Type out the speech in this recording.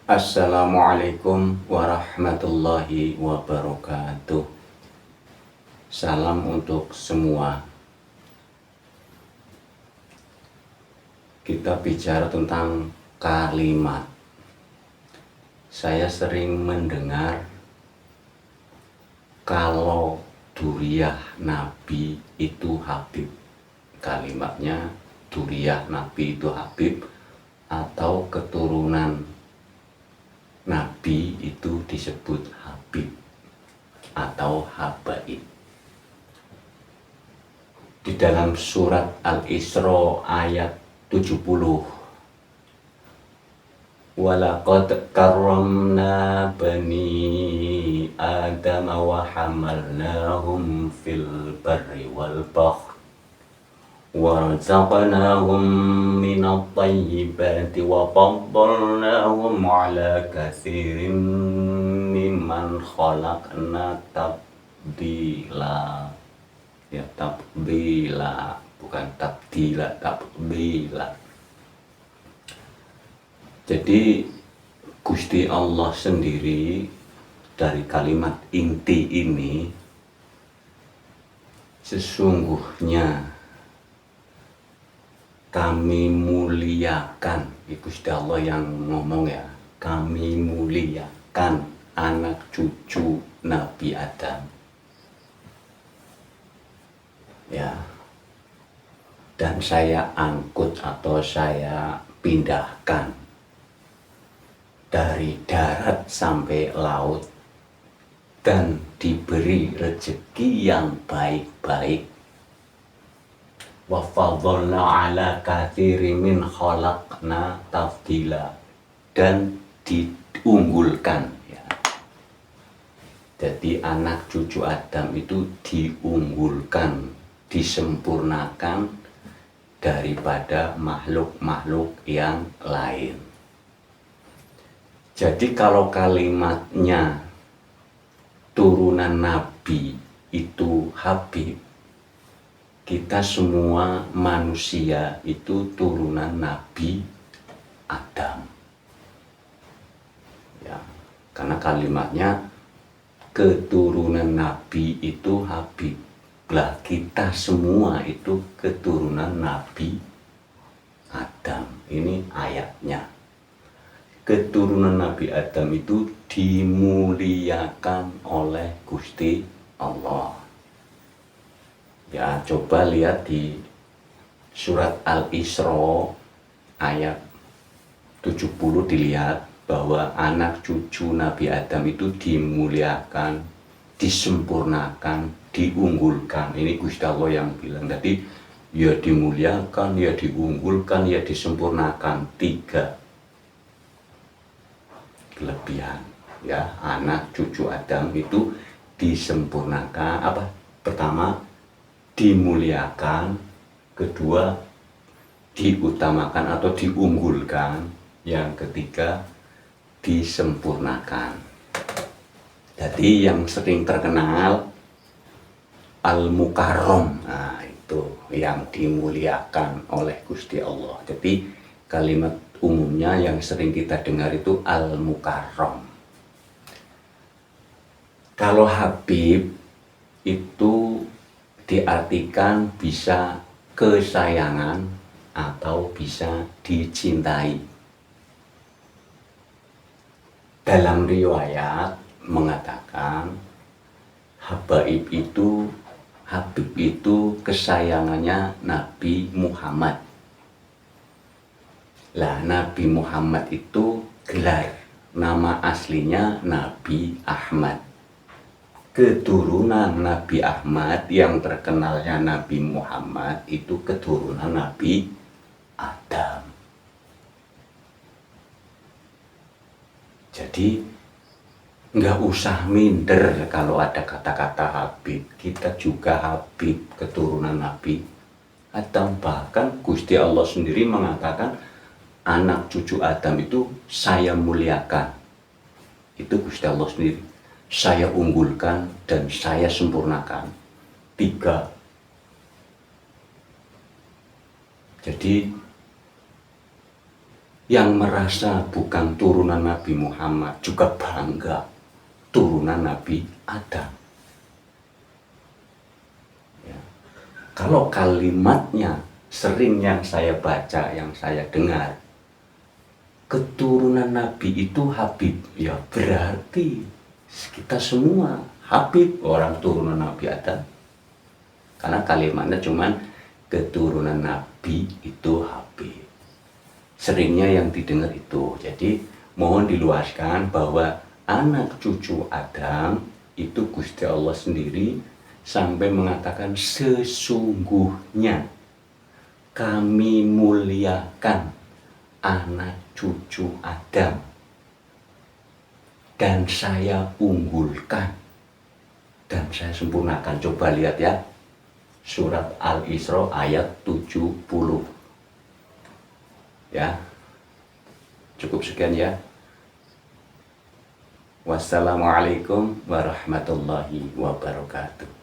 Assalamualaikum warahmatullahi wabarakatuh. Salam untuk semua. Kita bicara tentang kalimat. Saya sering mendengar kalau duriyah Nabi itu Habib. Kalimatnya duriyah Nabi itu Habib atau keturunan Nabi itu disebut Habib atau Habaib. Di dalam surat Al-Isra ayat 70, walaqad karramna bani Adam wa hamalnahum fil barri wal bahr وَرَزَقْنَاهُمْ مِنَ الطَّيِّبَاتِ وَفَضَّلْنَاهُمْ عَلَى كَثِيرٍ مِّمَّنْ خَلَقْنَا تَفْضِيلًا. Ya, tafdila, bukan tabdila, tafdila. Jadi Gusti Allah sendiri dari kalimat inti ini, sesungguhnya kami muliakan, Gusti Allah yang ngomong ya, kami muliakan anak cucu Nabi Adam. Ya, dan saya angkut atau saya pindahkan dari darat sampai laut dan diberi rezeki yang baik-baik. Wa fadhalna ala katsiri min khalaqna tafdila, dan diunggulkan ya. Jadi anak cucu Adam itu diunggulkan, disempurnakan daripada makhluk-makhluk yang lain. Jadi kalau kalimatnya turunan Nabi itu Habib, kita semua manusia itu turunan Nabi Adam. Ya, karena kalimatnya keturunan Nabi itu Habib. Lah kita semua itu keturunan Nabi Adam. Ini ayatnya. Keturunan Nabi Adam itu dimuliakan oleh Gusti Allah. Ya, coba lihat di surat Al-Isra ayat 70, dilihat bahwa anak cucu Nabi Adam itu dimuliakan, disempurnakan, diunggulkan. Ini Gusti Allah yang bilang tadi, ya dimuliakan, ya diunggulkan, ya disempurnakan. 3 kelebihan. Ya, anak cucu Adam itu disempurnakan. Apa? Pertama, dimuliakan, kedua diutamakan atau diunggulkan, yang ketiga disempurnakan. Jadi yang sering terkenal Al-Mukarram, nah itu yang dimuliakan oleh Gusti Allah. Jadi kalimat umumnya yang sering kita dengar itu Al-Mukarram. Kalau Habib itu diartikan bisa kesayangan atau bisa dicintai. Dalam riwayat mengatakan Habib itu kesayangannya Nabi Muhammad. Lah Nabi Muhammad itu gelar, nama aslinya Nabi Ahmad. Keturunan Nabi Ahmad yang terkenalnya Nabi Muhammad itu keturunan Nabi Adam. Jadi nggak usah minder kalau ada kata-kata Habib. Kita juga Habib, keturunan Nabi Adam. Bahkan Gusti Allah sendiri mengatakan anak cucu Adam itu saya muliakan. Itu Gusti Allah sendiri. Saya unggulkan dan saya sempurnakan. 3. Jadi yang merasa bukan turunan Nabi Muhammad juga bangga turunan Nabi Adam. Ya. Kalau kalimatnya sering yang saya baca, yang saya dengar, keturunan Nabi itu Habib, ya berarti kita semua Habib, orang turunan Nabi Adam. Karena kalimatnya cuman keturunan Nabi itu Habib. Seringnya yang didengar itu. Jadi mohon diluaskan bahwa anak cucu Adam itu Gusti Allah sendiri sampai mengatakan sesungguhnya kami muliakan anak cucu Adam dan saya unggulkan dan saya sempurnakan. Coba lihat ya, surat Al-Isra ayat 70. Ya, cukup sekian ya. Wassalamualaikum warahmatullahi wabarakatuh.